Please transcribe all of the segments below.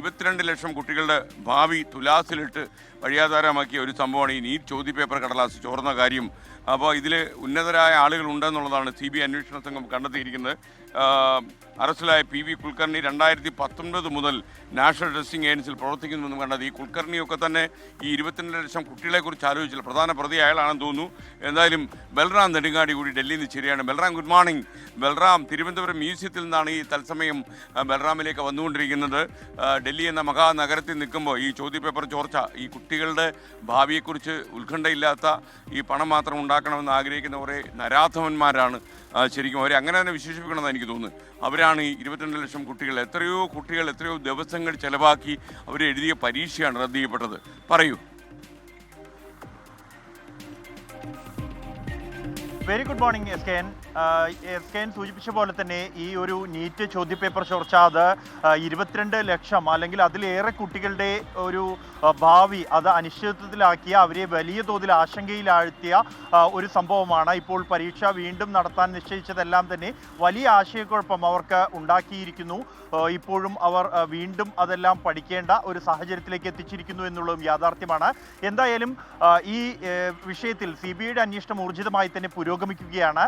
22 ലക്ഷം കുട്ടികളുടെ ഭാവി തുലാസിലിട്ട് വഴിയാധാരമാക്കിയ ഒരു സംഭവമാണ് ഈ നീറ്റ് ചോദ്യപേപ്പർ കടലാസ് ചോർന്ന കാര്യം. അപ്പോൾ ഇതിൽ ഉന്നതരായ ആളുകൾ ഉണ്ടെന്നുള്ളതാണ് CBI അന്വേഷണ സംഘം കണ്ടെത്തിയിരിക്കുന്നത്. അറസ്റ്റിലായ PV കുൽക്കർണി 2019 മുതൽ നാഷണൽ ടെസ്റ്റിംഗ് ഏജൻസിയിൽ പ്രവർത്തിക്കുന്നുവെന്നും കണ്ടത്. ഈ കുൽക്കർണിയൊക്കെ തന്നെ ഈ 22 ലക്ഷം കുട്ടികളെക്കുറിച്ച് ആലോചിച്ചില്ല. പ്രധാന പ്രതി അയാളാണെന്ന് തോന്നുന്നു. എന്തായാലും ബൽറാം നെടുങ്ങാടി കൂടി ഡൽഹിയിൽ നിന്ന് ശരിയാണ്. Balram, good morning. ബൽറാം, തിരുവനന്തപുരം മ്യൂസിയത്തിൽ നിന്നാണ് ഈ തത്സമയം ബൽറാമിലേക്ക് വന്നുകൊണ്ടിരിക്കുന്നത്. ഡൽഹി എന്ന മഹാനഗരത്തിൽ നിൽക്കുമ്പോൾ ഈ ചോദ്യപേപ്പർ ചോർച്ച, ഈ കുട്ടികളുടെ ഭാവിയെക്കുറിച്ച് ഉത്കണ്ഠയില്ലാത്ത, ഈ പണം മാത്രം ഉണ്ടാക്കണമെന്ന് ആഗ്രഹിക്കുന്ന കുറേ നരാധവന്മാരാണ് ശരിക്കും. അവരെ അങ്ങനെ തന്നെ വിശേഷിപ്പിക്കണമെന്ന് എനിക്ക് തോന്നുന്നു. അവരാണ് ഈ 22 ലക്ഷം കുട്ടികൾ. എത്രയോ ദിവസങ്ങൾ ചെലവാക്കി അവർ എഴുതിയ പരീക്ഷയാണ് റദ്ദ് ചെയ്യപ്പെട്ടത്. പറയൂ. Very good morning S K N സൂചിപ്പിച്ച പോലെ തന്നെ ഈ ഒരു നീറ്റ് ചോദ്യപേപ്പർ ചോർച്ച അത് 22 ലക്ഷം അല്ലെങ്കിൽ അതിലേറെ കുട്ടികളുടെ ഒരു ഭാവി അത് അനിശ്ചിതത്വത്തിലാക്കിയ, അവരെ വലിയ തോതിൽ ആശങ്കയിലാഴ്ത്തിയ ഒരു സംഭവമാണ്. ഇപ്പോൾ പരീക്ഷ വീണ്ടും നടത്താൻ നിശ്ചയിച്ചതെല്ലാം തന്നെ വലിയ ആശയക്കുഴപ്പം അവർക്ക് ഉണ്ടാക്കിയിരിക്കുന്നു. ഇപ്പോഴും അവർ വീണ്ടും അതെല്ലാം പഠിക്കേണ്ട ഒരു സാഹചര്യത്തിലേക്ക് എത്തിച്ചിരിക്കുന്നു എന്നുള്ളതും യാഥാർത്ഥ്യമാണ്. എന്തായാലും ഈ വിഷയത്തിൽ CBIയുടെ അന്വേഷണം ഊർജിതമായി തന്നെ പുരോഗമിക്കുകയാണ്.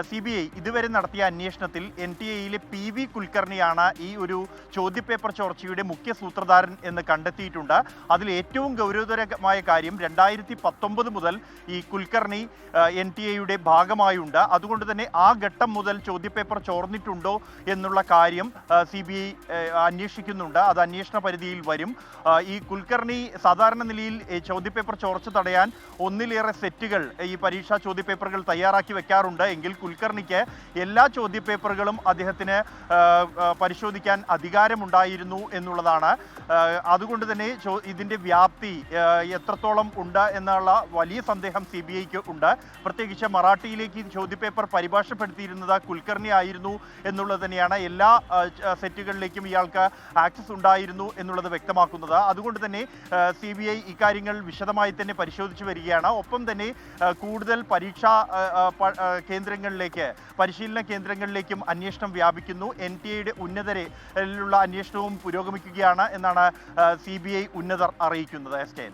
CBI ഇതുവരെ നടത്തിയ അന്വേഷണത്തിൽ NTA-യിലെ PV കുൽക്കർണിയാണ് ഈ ഒരു ചോദ്യപേപ്പർ ചോർച്ചയുടെ മുഖ്യ സൂത്രധാരൻ എന്ന് കണ്ടെത്തിയിട്ടുണ്ട്. അതിൽ ഏറ്റവും ഗൗരവതരമായ കാര്യം 2019 മുതൽ ഈ കുൽക്കർണി NTA-യുടെ ഭാഗമായുണ്ട്. അതുകൊണ്ട് തന്നെ ആ ഘട്ടം മുതൽ ചോദ്യപേപ്പർ ചോർന്നിട്ടുണ്ടോ എന്നുള്ള കാര്യം CBI അന്വേഷിക്കുന്നുണ്ട്. അത് അന്വേഷണ പരിധിയിൽ വരും. ഈ കുൽക്കർണി സാധാരണ നിലയിൽ ചോദ്യപേപ്പർ ചോർച്ച തടയാൻ ഒന്നിലേറെ സെറ്റുകൾ ഈ പരീക്ഷാ ചോദ്യപേപ്പറുകൾ തയ്യാറാക്കി വെക്കാറുണ്ട്. എങ്കിൽ കുൽക്കർണിക്ക് എല്ലാ ചോദ്യപേപ്പറുകളും അദ്ദേഹത്തിന് പരിശോധിക്കാൻ അധികാരമുണ്ടായിരുന്നു എന്നുള്ളതാണ്. അതുകൊണ്ട് തന്നെ ഇതിൻ്റെ വ്യാപ്തി എത്രത്തോളം ഉണ്ട് എന്നുള്ള വലിയ സന്ദേഹം CBIക്ക് ഉണ്ട്. പ്രത്യേകിച്ച് മറാഠിയിലേക്ക് ചോദ്യപേപ്പർ പരിഭാഷപ്പെടുത്തിയിരുന്നത് കുൽക്കർണി ആയിരുന്നു എന്നുള്ളത് തന്നെയാണ് എല്ലാ സെറ്റുകളിലേക്കും ഇയാൾക്ക് ആക്സസ് ഉണ്ടായിരുന്നു എന്നുള്ളത് വ്യക്തമാക്കുന്നത്. അതുകൊണ്ട് തന്നെ CBI ഇക്കാര്യങ്ങൾ വിശദമായി തന്നെ പരിശോധിച്ചു വരികയാണ്. ഒപ്പം തന്നെ കൂടുതൽ പരീക്ഷാ കേന്ദ്രങ്ങളിലേക്ക്, പരിശീലന കേന്ദ്രങ്ങളിലേക്കും അന്വേഷണം വ്യാപിക്കുന്നു. NTA-യുടെ ഉന്നതരിലുള്ള അന്വേഷണവും പുരോഗമിക്കുകയാണ് എന്നാണ് CBI ഉന്നതർ അറിയിക്കുന്നത്. എസ്റ്റേൻ,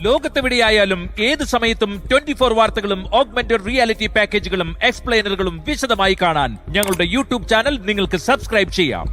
ലോകത്തെവിടെയായാലും ഏത് സമയത്തും 24 വാർത്തകളും ഓഗ്മെന്റഡ് റിയാലിറ്റി പാക്കേജുകളും എക്സ്പ്ലെയിനറുകളും വിശദമായി കാണാൻ ഞങ്ങളുടെ YouTube ചാനൽ നിങ്ങൾക്ക് സബ്സ്ക്രൈബ് ചെയ്യാം.